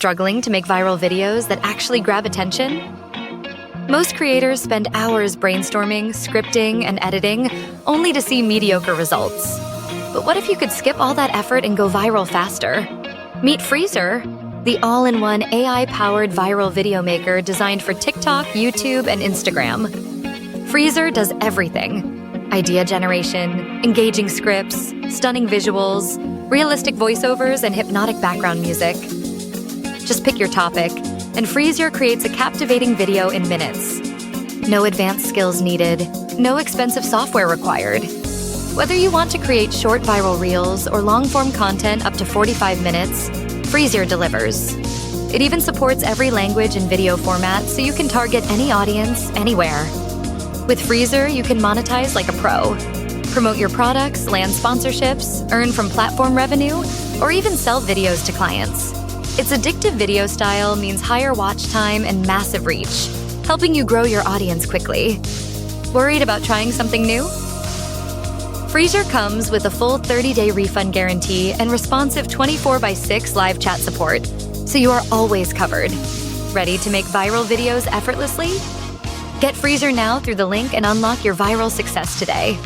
Struggling to make viral videos that actually grab attention? Most creators spend hours brainstorming, scripting, and editing, only to see mediocre results. But what if you could skip all that effort and go viral faster? Meet Freezur, the all-in-one AI-powered viral video maker designed for TikTok, YouTube, and Instagram. Freezur does everything: idea generation, engaging scripts, stunning visuals, realistic voiceovers, and hypnotic background music. Just pick your topic, and Freezur creates a captivating video in minutes. No advanced skills needed, no expensive software required. Whether you want to create short viral reels or long-form content up to 45 minutes, Freezur delivers. It even supports every language and video format, so you can target any audience, anywhere. With Freezur, you can monetize like a pro. Promote your products, land sponsorships, earn from platform revenue, or even sell videos to clients. Its addictive video style means higher watch time and massive reach, helping you grow your audience quickly. Worried about trying something new? Freezur comes with a full 30-day refund guarantee and responsive 24/6 live chat support, so you are always covered. Ready to make viral videos effortlessly? Get Freezur now through the link and unlock your viral success today.